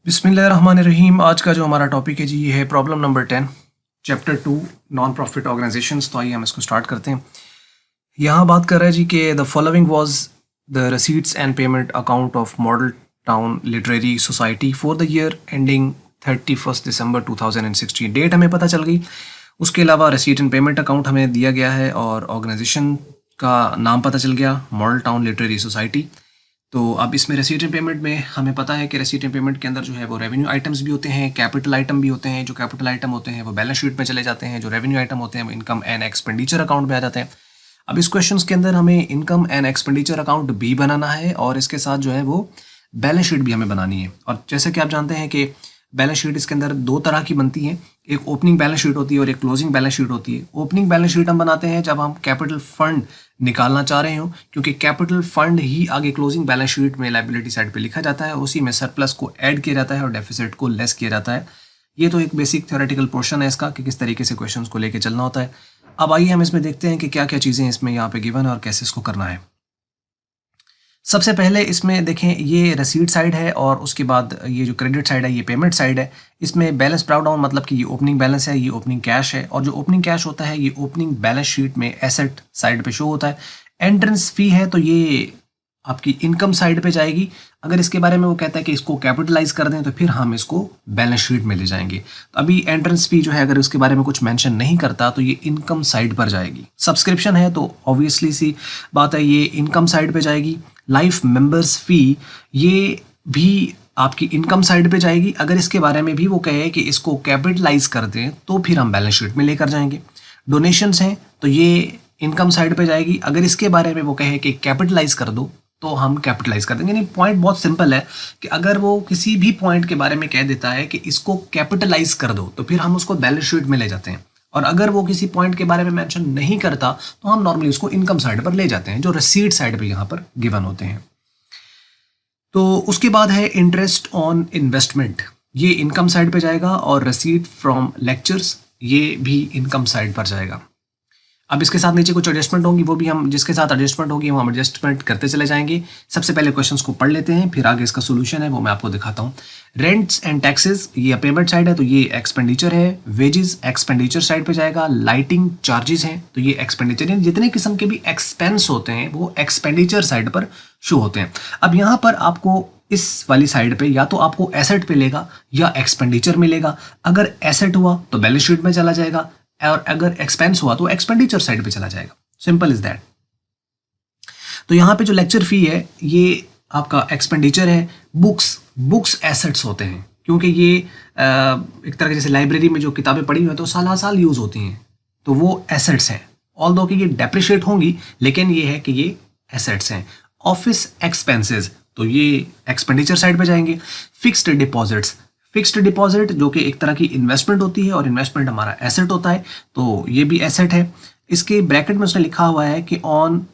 बिस्मिल्लाहिर्रहमानिर्रहीम। आज का जो हमारा टॉपिक है जी ये है problem number 10 chapter 2 non profit organisations. तो आइए हम इसको स्टार्ट करते हैं। यहाँ बात कर रहा है जी कि the following was the receipts and payment account of model town literary society for the year ending 31 दिसंबर 2016। डेट हमें पता चल गई, उसके अलावा रसीट एंड पेमेंट अकाउंट हमें दिया गया है और ऑर्गेनाइजेशन का नाम पता चल गया, मॉडल टाउन लिटरेरी सोसाइटी। तो अब इसमें रेसीट एंड पेमेंट में हमें पता है कि रेसीट एंड पेमेंट के अंदर जो है वो रेवेन्यू आइटम्स भी होते हैं, कैपिटल आइटम भी होते हैं। जो कैपिटल आइटम होते हैं वो बैलेंस शीट में चले जाते हैं, जो रेवेन्यू आइटम होते हैं वो इनकम एंड एक्सपेंडिचर अकाउंट में आ जाते हैं। अब इस क्वेश्चन के अंदर हमें इनकम एंड एक्सपेंडिचर अकाउंट भी बनाना है और इसके साथ जो है वो बैलेंस शीट भी हमें बनानी है। और जैसे कि आप जानते हैं कि बैलेंस शीट इसके अंदर दो तरह की बनती है, एक ओपनिंग बैलेंस शीट होती है और एक क्लोजिंग बैलेंस शीट होती है। ओपनिंग बैलेंस शीट हम बनाते हैं जब हम कैपिटल फंड निकालना चाह रहे हो, क्योंकि कैपिटल फंड ही आगे क्लोजिंग बैलेंस शीट में लायबिलिटी साइड पे लिखा जाता है, उसी में सरप्लस को ऐड किया जाता है और डेफिसिट को लेस किया जाता है। ये तो एक बेसिक थ्योरेटिकल पोर्शन है इसका कि किस तरीके से क्वेश्चंस को लेके चलना होता है। अब आइए हम इसमें देखते हैं कि क्या क्या चीज़ें इसमें यहाँ पे गिवन है और कैसे इसको करना है। सबसे पहले इसमें देखें, ये रसीट साइड है और उसके बाद ये जो क्रेडिट साइड है ये पेमेंट साइड है। इसमें बैलेंस ब्राउन डाउन मतलब कि ये ओपनिंग बैलेंस है, ये ओपनिंग कैश है, और जो ओपनिंग कैश होता है ये ओपनिंग बैलेंस शीट में एसेट साइड पे शो होता है। एंट्रेंस फी है तो ये आपकी इनकम साइड पे जाएगी। अगर इसके बारे में वो कहता है कि इसको कैपिटलाइज कर दें तो फिर हम इसको बैलेंस शीट में ले जाएंगे। तो अभी एंट्रेंस फी जो है अगर उसके बारे में कुछ मेंशन नहीं करता तो ये इनकम साइड पर जाएगी। सब्सक्रिप्शन है तो ऑब्वियसली सी बात है ये इनकम साइड पे जाएगी। लाइफ मेंबर्स फी ये भी आपकी इनकम साइड पे जाएगी। अगर इसके बारे में भी वो कहे कि इसको कैपिटलाइज कर दें तो फिर हम बैलेंस शीट में लेकर जाएंगे। डोनेशंस हैं तो ये इनकम साइड पे जाएगी। अगर इसके बारे में वो कहे कि कैपिटलाइज कर दो तो हम कैपिटलाइज कर देंगे। नहीं, पॉइंट बहुत सिंपल है कि अगर वो किसी भी पॉइंट के बारे में कह देता है कि इसको कैपिटलाइज कर दो तो फिर हम उसको बैलेंस शीट में ले जाते हैं, और अगर वो किसी पॉइंट के बारे में मेंशन नहीं करता तो हम नॉर्मली उसको इनकम साइड पर ले जाते हैं, जो रिसीट साइड पे यहाँ पर गिवन होते हैं। तो उसके बाद है इंटरेस्ट ऑन इन्वेस्टमेंट, ये इनकम साइड पे जाएगा, और रिसीट फ्रॉम लेक्चर्स ये भी इनकम साइड पर जाएगा। अब इसके साथ नीचे कुछ एडजस्टमेंट होंगी, वो भी हम जिसके साथ एडजस्टमेंट होगी वो हम एडजस्टमेंट करते चले जाएंगे। सबसे पहले क्वेश्चंस को पढ़ लेते हैं, फिर आगे इसका सोल्यूशन है वो मैं आपको दिखाता हूँ। रेंट्स एंड टैक्सेस ये पेमेंट साइड है तो ये एक्सपेंडिचर है। वेजेस एक्सपेंडिचर साइड पे जाएगा। लाइटिंग चार्जेस हैं तो ये एक्सपेंडिचर है। जितने किस्म के भी एक्सपेंस होते हैं वो एक्सपेंडिचर साइड पर शो होते हैं। अब यहाँ पर आपको इस वाली साइड पे या तो आपको एसेट पे लेगा या एक्सपेंडिचर मिलेगा। अगर एसेट हुआ तो बैलेंस शीट में चला जाएगा, और अगर एक्सपेंस हुआ तो एक्सपेंडिचर साइड पे चला जाएगा। Simple is that. तो यहाँ पे जो लेक्चर फी है ये आपका एक्सपेंडिचर है। बुक्स एसेट्स होते हैं, क्योंकि ये एक तरह के जैसे लाइब्रेरी में जो किताबें पढ़ी हुई हैं तो साल साल यूज होती हैं, तो वो एसेट्स हैं। ऑल दो कि ये डेप्रिशिएट होंगी लेकिन ये है कि ये एसेट्स हैं। ऑफिस एक्सपेंसेस तो ये एक्सपेंडिचर साइड पे जाएंगे। फिक्स्ड डिपॉजिट्स, फिक्स्ड डिपॉजिट जो कि एक तरह की इन्वेस्टमेंट होती है और इन्वेस्टमेंट हमारा एसेट होता है तो ये भी एसेट है। इसके ब्रैकेट में उसने लिखा हुआ है कि on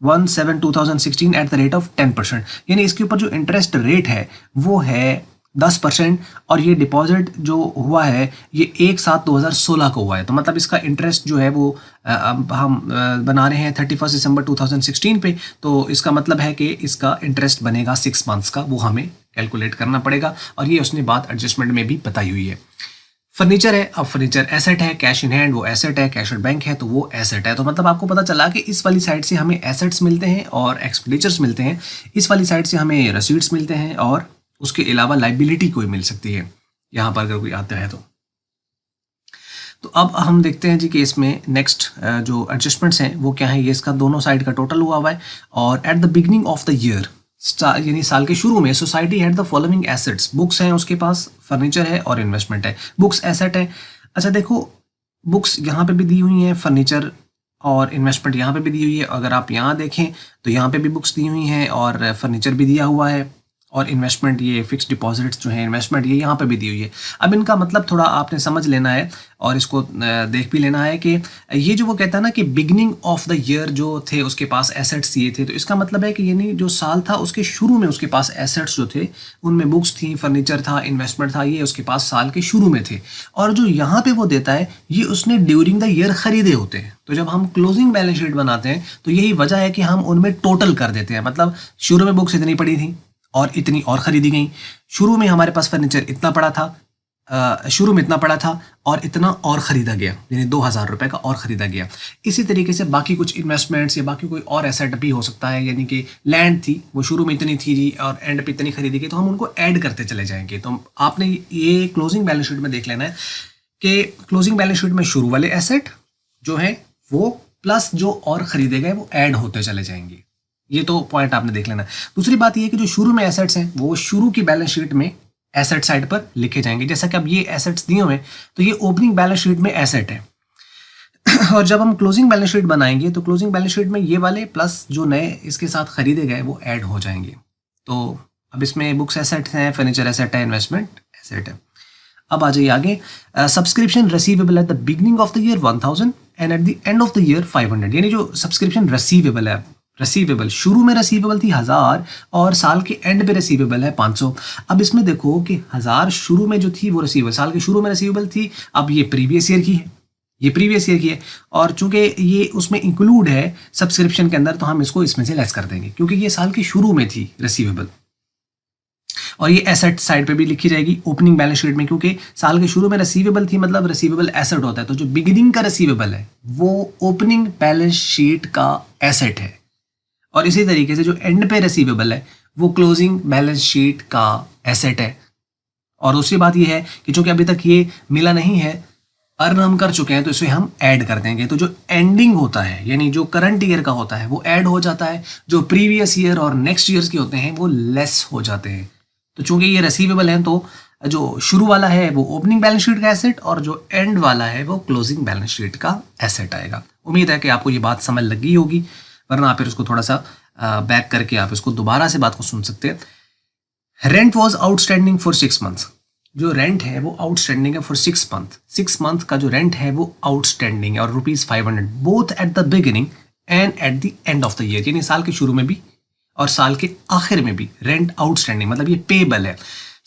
1/7/2016 at the rate of 10%, यानी इसके ऊपर जो इंटरेस्ट रेट है वो है 10%, और ये डिपॉजिट जो हुआ है ये 1/7/2016 को हुआ है। तो मतलब इसका इंटरेस्ट जो है वो अब हम बना रहे हैं 31 दिसंबर 2016 पे, तो इसका मतलब है कि इसका इंटरेस्ट बनेगा 6 मंथ्स का, वो हमें कैलकुलेट करना पड़ेगा, और ये उसने बात एडजस्टमेंट में भी बताई हुई है। फर्नीचर है, अब फर्नीचर एसेट है। कैश इन हैंड वो एसेट है। कैश एट बैंक है तो वो एसेट है। तो मतलब आपको पता चला कि इस वाली साइड से हमें एसेट्स मिलते हैं और एक्सपेंडिचर्स मिलते हैं, इस वाली साइड से हमें रसीट्स मिलते हैं, और उसके अलावा लाइबिलिटी कोई मिल सकती है यहाँ पर अगर कोई आता है तो अब हम देखते हैं जी कि इसमें नेक्स्ट जो एडजस्टमेंट्स हैं वो क्या है। ये इसका दोनों साइड का टोटल हुआ है, और at the beginning of the year यानी साल के शुरू में society had the following assets. Books हैं उसके पास, फर्नीचर है और इन्वेस्टमेंट है। बुक्स एसेट है। अच्छा देखो, बुक्स यहाँ पे भी दी हुई हैं, फर्नीचर और इन्वेस्टमेंट यहाँ पे भी दी हुई है। अगर आप यहाँ देखें तो यहाँ पे भी बुक्स दी हुई हैं और फर्नीचर भी दिया हुआ है, और इन्वेस्टमेंट ये फिक्स डिपॉजिट्स जो है इन्वेस्टमेंट ये यहाँ पे भी दी हुई है। अब इनका मतलब थोड़ा आपने समझ लेना है और इसको देख भी लेना है कि ये जो वो कहता है ना कि बिगिनिंग ऑफ द ईयर जो थे उसके पास एसेट्स ये थे, तो इसका मतलब है कि यानी जो साल था उसके शुरू में उसके पास एसेट्स जो थे उनमें बुक्स थी, फर्नीचर था, इन्वेस्टमेंट था, ये उसके पास साल के शुरू में थे। और जो यहाँ पे वो देता है ये उसने ड्यूरिंग द ईयर खरीदे होते हैं। तो जब हम क्लोजिंग बैलेंस शीट बनाते हैं तो यही वजह है कि हम उनमें टोटल कर देते हैं। मतलब शुरू में बुक्स इतनी पड़ी थी और इतनी और ख़रीदी गई। शुरू में हमारे पास फर्नीचर इतना पड़ा था, शुरू में इतना पड़ा था और इतना और ख़रीदा गया, यानी 2000 रुपये का और ख़रीदा गया। इसी तरीके से बाकी कुछ इन्वेस्टमेंट्स या बाकी कोई और एसेट भी हो सकता है, यानी कि लैंड थी वो शुरू में इतनी थी जी और एंड पे इतनी खरीदी गई, तो हम उनको ऐड करते चले जाएंगे। तो आपने ये क्लोजिंग बैलेंस शीट में देख लेना है कि क्लोजिंग बैलेंस शीट में शुरू वाले एसेट जो है वो प्लस जो और ख़रीदे गए वो ऐड होते चले जाएंगे। ये तो पॉइंट आपने देख लेना। दूसरी बात ये है कि जो शुरू में एसेट्स हैं वो शुरू की बैलेंस शीट में एसेट साइड पर लिखे जाएंगे। जैसा कि अब ये एसेट्स दिए हुए हैं तो ये ओपनिंग बैलेंस शीट में एसेट है और जब हम क्लोजिंग बैलेंस शीट बनाएंगे तो क्लोजिंग बैलेंस शीट में ये वाले प्लस जो नए इसके साथ खरीदे गए वो ऐड हो जाएंगे। तो अब इसमें बुक्स एसेट हैं, फर्नीचर एसेट है, इन्वेस्टमेंट एसेट है। अब आ जाइए आगे। Subscription receivable at the beginning of the year 1000 and at the end of the year 500, यानी जो सब्सक्रिप्शन रिसीवेबल है, रिसीवेबल शुरू में रिसीवेबल थी 1000 और साल के एंड पे रिसीवेबल है 500। अब इसमें देखो कि 1000 शुरू में जो थी वो रिसीवेबल साल के शुरू में रिसीवेबल थी, अब ये प्रीवियस ईयर की है, ये प्रीवियस ईयर की है और चूंकि ये उसमें इंक्लूड है सब्सक्रिप्शन के अंदर तो हम इसको इसमें से लेस कर देंगे क्योंकि ये साल के शुरू में थी रिसीवेबल। और ये एसेट साइड पे भी लिखी जाएगी ओपनिंग बैलेंस शीट में, क्योंकि साल के शुरू में रिसीवेबल थी, मतलब रिसीवेबल एसेट होता है, तो जो बिगिनिंग का रिसीवेबल है वो ओपनिंग बैलेंस शीट का एसेट है और इसी तरीके से जो एंड पे रिसीवेबल है वो क्लोजिंग बैलेंस शीट का एसेट है। और दूसरी बात ये है कि चूंकि अभी तक ये मिला नहीं है, अर्न हम कर चुके हैं, तो इसे हम ऐड कर देंगे। तो जो एंडिंग होता है यानी जो करंट ईयर का होता है वो ऐड हो जाता है, जो प्रीवियस ईयर और नेक्स्ट ईयर्स के होते हैं वो लेस हो जाते हैं। तो चूंकि ये रिसीवेबल है तो जो शुरू वाला है वो ओपनिंग बैलेंस शीट का एसेट और जो एंड वाला है वो क्लोजिंग बैलेंस शीट का एसेट आएगा। उम्मीद है कि आपको ये बात समझ लगी होगी, वरना आप फिर उसको थोड़ा सा बैक करके आप इसको दोबारा से बात को सुन सकते हैं। Rent was outstanding for 6 months, जो रेंट है वो आउटस्टैंडिंग है फॉर 6 मंथ। 6 मंथ का जो रेंट है वो आउटस्टैंडिंग है और ₹500 both at the beginning and at the end of the year, यानी साल के शुरू में भी और साल के आखिर में भी रेंट आउटस्टैंडिंग, मतलब ये पेबल है।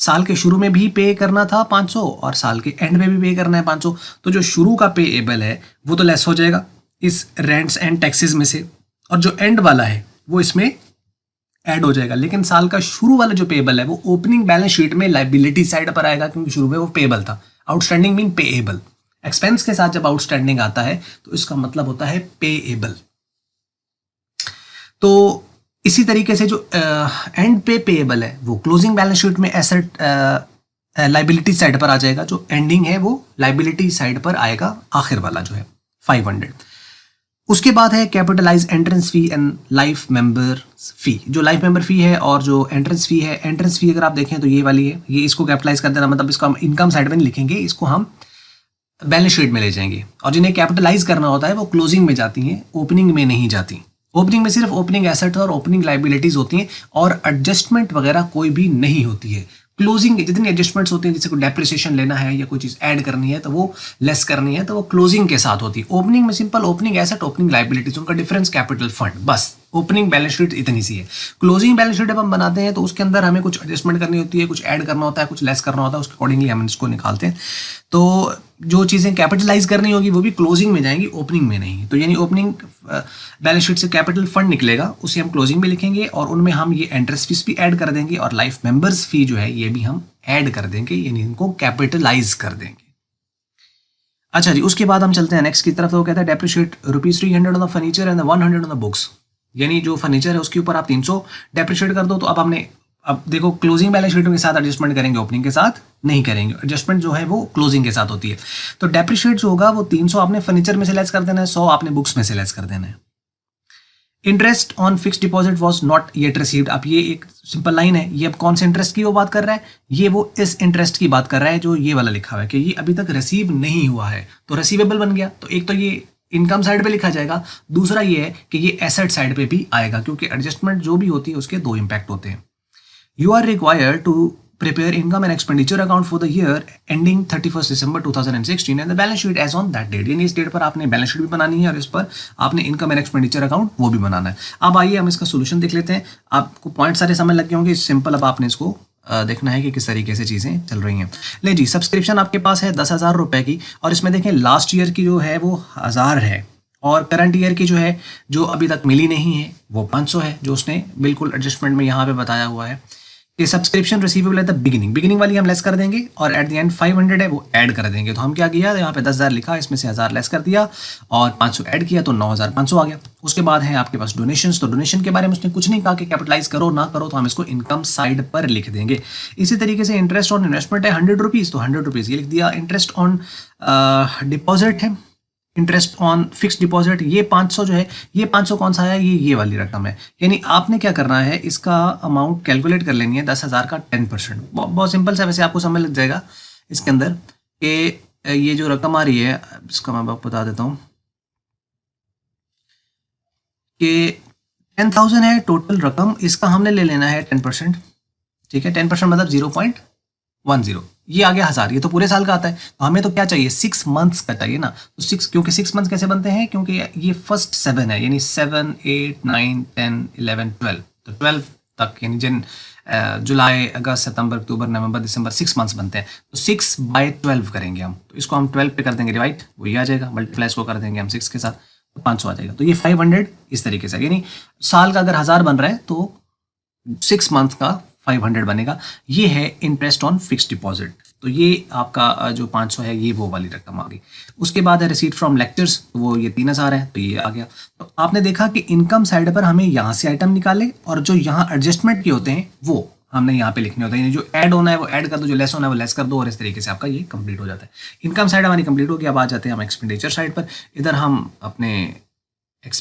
साल के शुरू में भी पे करना था 500 और साल के एंड में भी पे करना है 500। तो जो शुरू का पेएबल है वो तो लेस हो जाएगा इस रेंट्स एंड टैक्सेस में से, और जो एंड वाला है वो इसमें ऐड हो जाएगा। लेकिन साल का शुरू वाला जो पेएबल है वो ओपनिंग बैलेंस शीट में लायबिलिटी साइड पर आएगा, क्योंकि शुरू में वो पेएबल था। आउटस्टैंडिंग मीन पेएबल, एक्सपेंस के साथ जब आउटस्टैंडिंग आता है तो इसका मतलब होता है पेएबल। तो इसी तरीके से जो एंड पे पेएबल है वो क्लोजिंग बैलेंस शीट में एसेट लायबिलिटी साइड पर आ जाएगा, जो एंडिंग है वो लायबिलिटी साइड पर आएगा, आखिर वाला जो है 500। उसके बाद है capitalise entrance fee and life member fee. जो लाइफ मेंबर फी है और जो एंट्रेंस फी है, एंट्रेंस फी अगर आप देखें तो ये वाली है, ये इसको कैपिटलाइज कर देना, मतलब इसको हम इनकम साइड में नहीं लिखेंगे, इसको हम बैलेंस शीट में ले जाएंगे। और जिन्हें कैपिटलाइज करना होता है वो क्लोजिंग में जाती हैं, ओपनिंग में नहीं जाती। ओपनिंग में सिर्फ ओपनिंग एसेट और ओपनिंग लायबिलिटीज होती हैं और एडजस्टमेंट वगैरह कोई भी नहीं होती है। क्लोजिंग की जितनी एडजस्टमेंट्स होती हैं, जैसे कोई डेप्रिसिएशन लेना है या कोई चीज़ ऐड करनी है तो वो लेस करनी है, तो वो क्लोजिंग के साथ होती है। ओपनिंग में simple opening asset, opening liabilities, उनका डिफरेंस कैपिटल फंड, बस ओपनिंग बैलेंस शीट इतनी सी है। क्लोजिंग बैलेंस शीट जब हम बनाते हैं तो उसके अंदर हमें कुछ एडजस्टमेंट करनी होती है, कुछ ऐड करना होता है, कुछ लेस करना होता है, उसके अकॉर्डिंगली हम इसको निकालते हैं। तो जो चीज़ें कैपिटलाइज करनी होगी वो भी क्लोजिंग में जाएंगी, ओपनिंग में नहीं। तो यानी ओपनिंग बैलेंस शीट से कैपिटल फंड निकलेगा, उसे हम क्लोजिंग में लिखेंगे और उनमें हम ये इंटरेस्ट फीस भी ऐड कर देंगे और लाइफ मेंबर्स फी जो है ये भी हम ऐड कर देंगे, यानी इनको कैपिटलाइज कर देंगे। अच्छा जी, उसके बाद हम चलते हैं नेक्स्ट की तरफ। तो वो कहता है depreciate ₹300 on the furniture and 100 on the books, यानी जो फर्नीचर है उसके ऊपर आप 300 डेप्रिशिएट कर दो। तो अब देखो क्लोजिंग बैलेंस शीट के साथ एडजस्टमेंट करेंगे, ओपनिंग के साथ नहीं करेंगे। एडजस्टमेंट जो है वो क्लोजिंग के साथ होती है। तो डेप्रिशिएट जो होगा वो 300 आपने फर्नीचर में से लेस कर देना है, 100 आपने बुक्स में से लेस कर देना है। Interest on fix deposit was not yet received. अब ये एक सिंपल लाइन है, ये अब कौन से इंटरेस्ट की वो बात कर रहा है, ये वो इस इंटरेस्ट की बात कर रहा है जो ये वाला लिखा हुआ है कि ये अभी तक रिसीव नहीं हुआ है, तो रिसीवेबल बन गया। तो एक तो ये इनकम साइड पे लिखा जाएगा, दूसरा ये है कि ये एसेट साइड पे भी आएगा, क्योंकि एडजस्टमेंट जो भी होती है उसके 2 इम्पैक्ट होते हैं। You are required to prepare income and expenditure account for the year ending 31st December 2016 and the balance sheet as on that date। यानी इस डेट पर आपने बैलेंस शीट भी बनानी है और इस पर आपने इनकम एंड एक्सपेंडिचर अकाउंट वो भी बनाना है। अब आइए हम इसका सोल्यूशन देख लेते हैं। आपको पॉइंट सारे समझ लग गए होंगे, सिंपल अब आपने इसको देखना है कि किस तरीके से चीज़ें चल रही हैं। ले जी, सब्सक्रिप्शन आपके पास है 10,000 रुपये की और इसमें देखें लास्ट ईयर की जो है वो 1000 है और करंट ईयर की जो है जो अभी तक मिली नहीं है वो 500 है, जो उसने बिल्कुल एडजस्टमेंट में यहाँ पे बताया हुआ है। कि subscription receivable at the beginning वाली हम लेस कर देंगे और एट द एंड 500 है वो ऐड कर देंगे। तो हम क्या किया, यहाँ पे 10,000 लिखा, इसमें से 1000 लेस कर दिया और 500 ऐड किया तो 9,500 आ गया। उसके बाद है आपके पास डोनेशंस, तो डोनेशन के बारे में उसने कुछ नहीं कहा कि कैपिटलाइज करो ना करो, तो हम इसको इनकम साइड पर लिख देंगे। इसी तरीके से इंटरेस्ट ऑन इन्वेस्टमेंट है 100 रुपीज़, तो 100 रुपीज़ ये लिख दिया। इंटरेस्ट ऑन डिपॉजिट है, इंटरेस्ट ऑन फिक्स डिपॉजिट, ये 500 जो है, ये 500 कौन सा है, ये वाली रकम है। यानी आपने क्या करना है, इसका अमाउंट कैलकुलेट कर लेनी है 10,000 का 10%। बहुत सिंपल सा, वैसे आपको समझ लग जाएगा इसके अंदर कि ये जो रकम आ रही है, इसका मैं आपको बता देता हूँ कि 10,000 है टोटल रकम, इसका हमने ले लेना है 10%। ठीक है, 10% मतलब 0.10, ये आ गया 1000। ये तो पूरे साल का आता है, तो हमें तो क्या चाहिए, 6 मंथ्स का चाहिए ना। तो 6, क्योंकि 6 मंथ्स कैसे बनते हैं, क्योंकि ये फर्स्ट 7 है, यानी 7, 8, 9, 10, 11, 12, तो 12 तक, यानी जिन जुलाई, अगस्त, सितंबर, अक्टूबर, नवंबर, दिसंबर 6 मंथ्स बनते हैं। तो 6/12 करेंगे हम, तो इसको हम 12 पे कर देंगे डिवाइड, वही आ जाएगा, मल्टीप्लाई इसको कर देंगे हम 6 के साथ, तो 500 आ जाएगा। तो ये 500 इस तरीके से, यानी साल का अगर 1000 बन रहा है तो 6 मंथ का 500 बनेगा। ये है इंटरेस्ट ऑन फिक्स्ड डिपॉजिट। तो ये आपका जो 500 है, ये वो वाली रकम आ गई। उसके बाद है रिसीट फ्रॉम लेक्चर्स, तो वो ये 3000 है, तो ये आ गया। तो आपने देखा कि इनकम साइड पर हमें यहाँ से आइटम निकाले और जो यहाँ एडजस्टमेंट के होते हैं वो हमने यहाँ पे लिखने होते हैं। जो ऐड होना है वो ऐड कर दो, जो लेस होना है वो लेस कर दो, और इस तरीके से आपका ये कंप्लीट हो जाता है। इनकम साइड हमारी कंप्लीट हो गई। अब आ जाते हैं हम एक्सपेंडिचर साइड पर। इधर हम अपने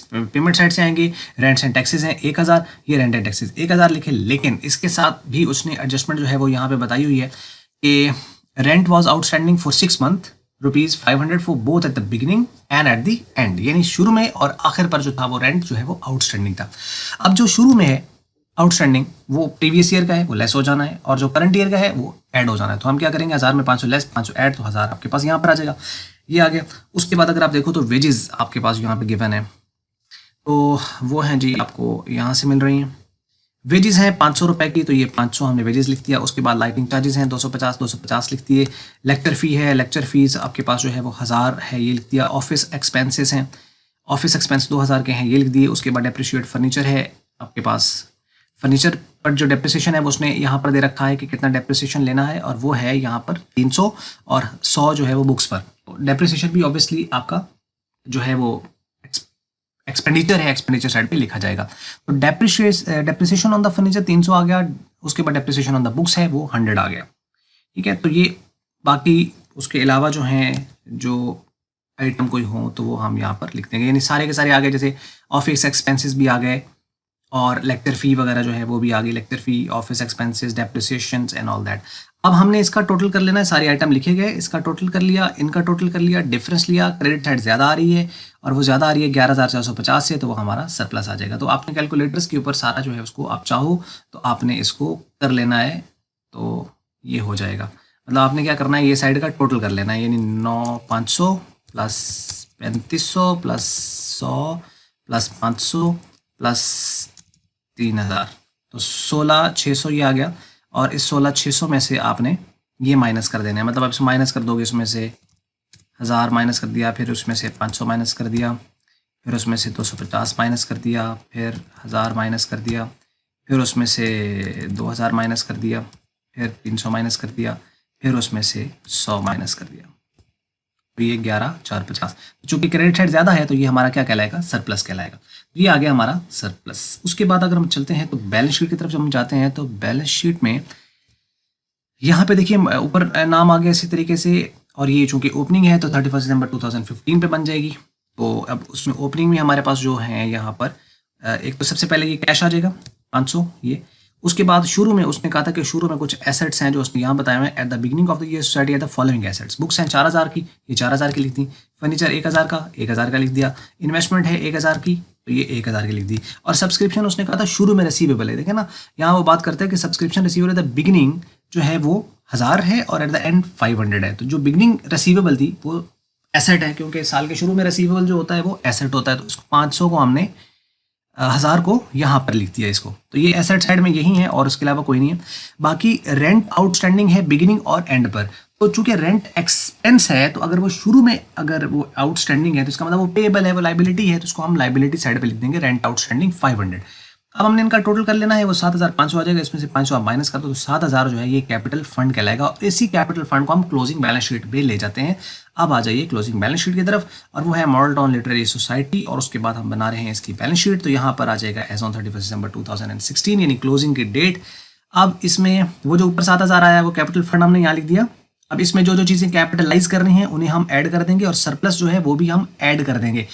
पेमेंट साइड से आएंगे। रेंट्स एंड टैक्सेस हैं 1000, ये रेंट एंड टैक्सेस 1000 लिखे, लेकिन इसके साथ भी उसने एडजस्टमेंट जो है वो यहाँ पे बताई हुई है कि rent was outstanding for 6 month ₹500 for both at the beginning and at the end, यानी शुरू में और आखिर पर जो था वो रेंट जो है वो आउटस्टैंडिंग था। अब जो शुरू में है आउटस्टैंडिंग वो प्रीवियस ईयर का है, वो लेस हो जाना है, और जो करंट ईयर का है वो ऐड हो जाना है। तो हम क्या करेंगे, 1000 में 500 लेस, 500 ऐड, तो 1000 आपके पास यहाँ पर आ जाएगा। ये आ गया। उसके बाद अगर आप देखो तो वेजेस आपके पास यहाँ पे गिवन है, तो वो हैं जी आपको यहाँ से मिल रही हैं। वेजेस हैं 500 रुपये की, तो ये 500 हमने वेजेस लिख दिया। उसके बाद लाइटिंग चार्जेस हैं 250 लिख दिए। लेक्चर फ़ी है, लेक्चर फीस आपके पास जो है वो 1000 है, ये लिख दिया। ऑफिस एक्सपेंसेस हैं, ऑफिस एक्सपेंस 2000 के हैं, ये लिख दिए। उसके बाद डेप्रिशिएट फर्नीचर है आपके पास, फर्नीचर पर जो डेप्रिसिएशन है वो उसने यहाँ पर दे रखा है कि कितना डेप्रिसिएशन लेना है, और वो है यहाँ पर 300, और 100 जो है वो बुक्स पर। तो डेप्रिसिएशन भी ऑब्वियसली आपका जो है वो एक्सपेंडिचर है, एक्सपेंडिचर साइड पे लिखा जाएगा। तो डेप्रिसिएशन ऑन द फर्नीचर 300 आ गया। उसके बाद डेप्रिसिएशन ऑन द बुक्स है वो 100 आ गया। ठीक है, तो ये बाकी उसके अलावा जो हैं, जो आइटम कोई हो तो वो हम यहाँ पर लिख देंगे, यानी सारे के सारे आ गए। जैसे ऑफिस एक्सपेंसेस भी आ गए, और लेक्चर फ़ी वगैरह जो है वो भी आ गई। Lecture fee, office expenses, depreciation and all that. अब हमने इसका टोटल कर लेना है, सारे आइटम लिखे गए, इसका टोटल कर लिया, इनका टोटल कर लिया, डिफरेंस लिया। क्रेडिट साइड ज़्यादा आ रही है और वो ज़्यादा आ रही है 11,450 से, तो वो हमारा सरप्लस आ जाएगा। तो आपने कैलकुलेटर्स के ऊपर सारा जो है उसको आप चाहो तो आपने इसको कर लेना है, तो ये हो जाएगा। मतलब आपने क्या करना है, ये साइड का टोटल कर लेना है, यानी 9,500 प्लस 3500 प्लस 100 प्लस 500 प्लस 3000, तो 16,600 ये आ गया। और इस 16,600 में से आपने ये माइनस कर देना है, मतलब आप इसमें माइनस कर दोगे, इसमें से 1000 माइनस कर दिया, फिर उसमें से 500 माइनस कर दिया, फिर उसमें से 250 माइनस कर दिया, फिर 1000 माइनस कर दिया, फिर उसमें से 2000 माइनस कर दिया, फिर 300 माइनस कर दिया, फिर उसमें से 100 माइनस कर दिया। तो ये 11,450। चूँकि क्रेडिट साइड ज़्यादा है तो ये हमारा क्या कहलाएगा, सरप्लस कहलाएगा। तो ये आ गया हमारा सरप्लस। उसके बाद अगर हम चलते हैं तो बैलेंस शीट की तरफ जब हम जाते हैं, तो बैलेंस शीट में यहाँ पे देखिए ऊपर नाम आ गया इसी तरीके से, और ये चूँकि ओपनिंग है तो 31 दिसंबर 2015 पे बन जाएगी। तो अब उसमें ओपनिंग में हमारे पास जो है यहाँ पर एक तो सबसे पहले ये कैश आ जाएगा 500 ये। उसके बाद शुरू में उसने कहा था कि शुरू में कुछ एसेट्स हैं जो उसने यहाँ बताया हुए हैं। At the beginning of the year society at the following assets. Books हैं 4000 की, ये 4000 की लिख दी। फर्नीचर 1000 का, 1000 का लिख दिया। इन्वेस्टमेंट है 1000 की, तो ये 1000 की लिख दी। और सब्सक्रिप्शन उसने कहा था शुरू में रिसीवेबल है। देखें ना, यहाँ वो बात करते हैं कि subscription receivable at the beginning जो है वो 1000 है और एट द एंड 500 है। तो जो बिगिनिंग रिसीवेबल थी वो एसेट है, क्योंकि साल के शुरू में रिसीवेबल जो होता है वो एसेट होता है। तो इसको 500 को हमने 1000 को यहाँ पर लिख दिया इसको। तो ये एसेट साइड में यही है और उसके अलावा कोई नहीं है। बाकी रेंट आउटस्टैंडिंग है बिगिनिंग और एंड पर। तो चूंकि रेंट एक्सपेंस है तो अगर वो शुरू में अगर वो आउटस्टैंडिंग है तो इसका मतलब वो पेएबल है, वो लाइबिलिटी है, तो उसको हम लाइबिलिटी साइड पे लिख देंगे रेंट आउटस्टैंडिंग 500। अब हमने इनका टोटल कर लेना है, वो 7,500 आ जाएगा, इसमें से 500 आप माइनस कर दो तो 7,000 जो है ये कैपिटल फंड कहलाएगा, और इसी कैपिटल फंड को हम क्लोजिंग बैलेंस शीट पे ले जाते हैं। अब आ जाइए क्लोजिंग बैलेंस शीट की तरफ, और वो है मॉडल टाउन लिटरेरी सोसाइटी, और उसके बाद हम बना रहे हैं इसकी बैलेंस शीट। तो यहाँ पर आ जाएगा एज ऑन 31 दिसंबर 2016 यानी क्लोजिंग की डेट। अब इसमें वो जो ऊपर 7,000 आया है वो कैपिटल फंड हमने यहाँ लिख दिया। अब इसमें जो जो चीज़ें कैपिटलाइज करनी है उन्हें हम ऐड कर देंगे, और सरप्लस जो है वो भी हम ऐड कर देंगे।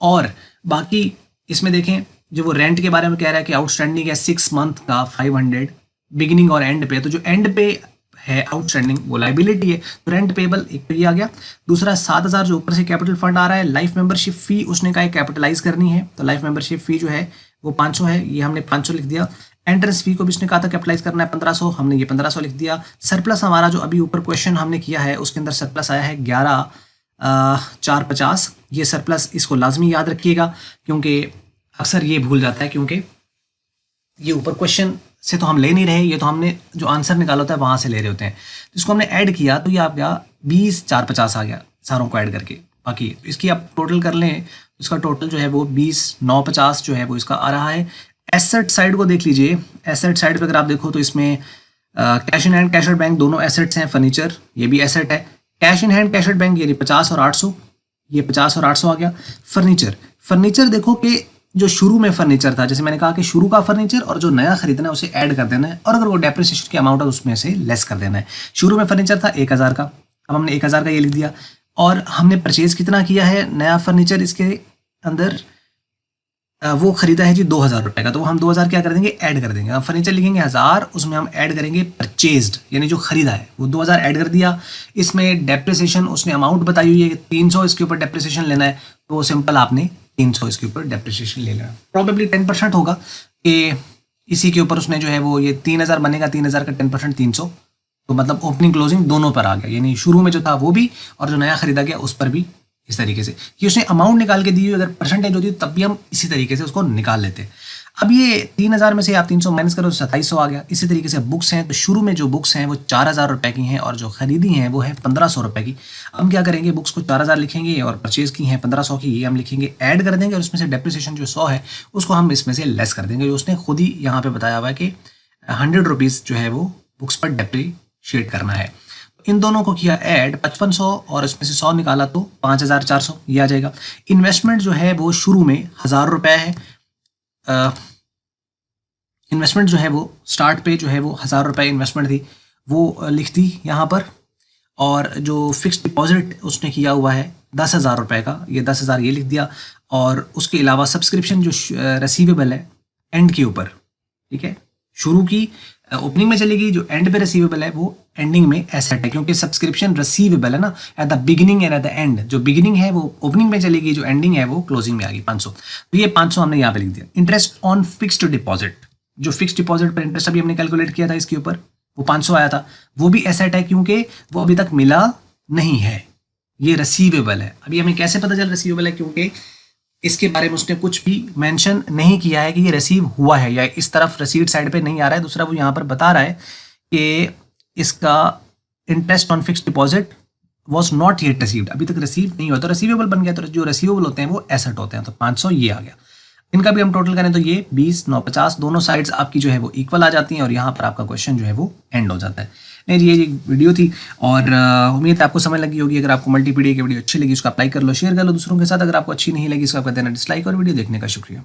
और बाकी इसमें देखें, जो वो रेंट के बारे में कह रहा है कि आउटस्टैंडिंग है 6 मंथ का 500 बिगिनिंग और एंड पे, तो जो एंड पे है आउटस्टैंडिंग वो लाइबिलिटी है, तो रेंट पेबल एक तो ये आ गया। दूसरा 7,000 जो ऊपर से कैपिटल फंड आ रहा है, लाइफ मेंबरशिप फी उसने कहा कैपिटलाइज करनी है, तो लाइफ मेंबरशिप फी जो है वो 500 है, ये हमने 500 लिख दिया। एंट्रेंस फी को भी उसने कहा था कैपिटलाइज करना है 1500, हमने ये 1500 लिख दिया। सरप्लस हमारा जो अभी ऊपर क्वेश्चन हमने किया है उसके अंदर सरप्लस आया है 11,450, ये सरप्लस इसको लाजमी याद रखिएगा, क्योंकि अक्सर ये भूल जाता है, क्योंकि ये ऊपर क्वेश्चन से तो हम ले नहीं रहे, ये तो हमने जो आंसर निकाला होता है वहां से ले रहे होते हैं। तो इसको हमने ऐड किया तो ये आ गया 20,450 आ गया सारों को ऐड करके। बाकी इसकी आप टोटल कर लें, इसका टोटल जो है वो 20,950 जो है वो इसका आ रहा है। एसेट साइड को देख लीजिए, एसेट साइड पे अगर आप देखो तो इसमें cash in hand cash at bank दोनों एसेट्स हैं, फर्नीचर ये भी एसेट है। Cash in hand cash at bank यानी 50 और 800, ये 50 और 800 आ गया। फर्नीचर देखो कि जो शुरू में फर्नीचर था, जैसे मैंने कहा कि शुरू का फर्नीचर और जो नया खरीदना है उसे ऐड कर देना है, और अगर वो डेप्रिसिएशन की अमाउंट है उसमें से लेस कर देना है। शुरू में फर्नीचर था 1,000 का, अब हमने 1,000 का ये लिख दिया, और हमने परचेज कितना किया है नया फर्नीचर इसके अंदर, वो खरीदा है जी 2,000 रुपये का, तो हम 2,000 क्या कर देंगे ऐड कर देंगे। हम फर्नीचर लिखेंगे 1,000, उसमें हम ऐड करेंगे परचेज्ड यानी जो खरीदा है वो 2,000 ऐड कर दिया। इसमें डेप्रिसिएशन उसने अमाउंट बताई हुई है कि 300 इसके ऊपर डेप्रिसिएशन लेना है, तो सिंपल आपने 300 इसके ऊपर डेप्रिसिएशन ले लेना। प्रॉबेबली 10% होगा कि इसी के ऊपर उसने जो है वो ये 3,000 बनेगा, 3,000 का 10% 300, तो मतलब ओपनिंग क्लोजिंग दोनों पर आ गया, यानी शुरू में जो था वो भी और जो नया खरीदा गया उस पर भी। इस तरीके से कि उसने अमाउंट निकाल के दी हुई, अगर परसेंटेज होती तब भी हम इसी तरीके से उसको निकाल लेते। अब ये 3,000 में से आप 300 माइनस करो तो 2,700 आ गया। इसी तरीके से बुक्स हैं, तो शुरू में जो बुक्स हैं वो 4,000 रुपये की हैं, और जो खरीदी हैं वो है 1,500 रुपये की। हम क्या करेंगे, बुक्स को 4,000 लिखेंगे और परचेज की हैं 1,500 की, ये हम लिखेंगे ऐड कर देंगे, और उसमें से डेप्रिसिएशन जो 100 है उसको हम इसमें से लेस कर देंगे। उसने खुद ही यहाँ पे बताया हुआ है कि 100 रुपीज़ जो है वो बुक्स पर डेप्रिशिएट करना है। इन दोनों को किया ऐड 5500, और इसमें से 100 निकाला तो 5,400 ये आ जाएगा। इन्वेस्टमेंट जो है वो शुरू में 1,000 रुपये है, इन्वेस्टमेंट जो है वो स्टार्ट पे जो है वो 1,000 रुपये इन्वेस्टमेंट थी, वो लिख दी यहाँ पर। और जो फिक्स्ड डिपॉजिट उसने किया हुआ है 10,000 रुपये का, ये 10,000 ये लिख दिया। और उसके अलावा सब्सक्रिप्शन जो रिसीवेबल है एंड के ऊपर, ठीक है, शुरू की ओपनिंग में चलेगी, जो एंड पे रिसीवेबल है वो एंडिंग में एसेट है, क्योंकि सब्सक्रिप्शन रिसीवेबल है ना, at the beginning and at the end. जो बिगिनिंग है वो ओपनिंग में चलेगी, जो एंडिंग है वो क्लोजिंग में आ गई 500, तो ये 500 हमने यहाँ पे लिख दिया। इंटरेस्ट ऑन फिक्स्ड डिपॉजिट, जो फिक्स्ड डिपॉजिट पर इंटरेस्ट अभी हमने कैलकुलेट किया था इसके ऊपर, वो 500 आया था, वो भी एसेट है क्योंकि वो अभी तक मिला नहीं है, ये रिसीवेबल है। अभी हमें कैसे पता चल रिसीवेबल है, क्योंकि इसके बारे में उसने कुछ भी मेंशन नहीं किया है कि ये रिसीव हुआ है, या इस तरफ रिसीट साइड पे नहीं आ रहा है। दूसरा वो यहाँ पर बता रहा है कि इसका interest on fixed deposit was not yet received, अभी तक रिसीव नहीं हुआ, तो रिसीवेबल बन गया। तो जो रिसीवेबल होते हैं वो एसेट होते हैं, तो 500 ये आ गया। इनका भी हम टोटल करें तो ये 20,950 दोनों साइड्स आपकी जो है वो इक्वल आ जाती हैं, और यहाँ पर आपका क्वेश्चन जो है वो एंड हो जाता है। नहीं जी, ये वीडियो थी, और उम्मीद है आपको समझ लगी होगी। अगर आपको मल्टीपीडिया की वीडियो अच्छी लगी उसको अप्लाई कर लो, शेयर कर लो दूसरों के साथ। अगर आपको अच्छी नहीं लगी इसको आप कर देना डिसलाइक, और वीडियो देखने का शुक्रिया।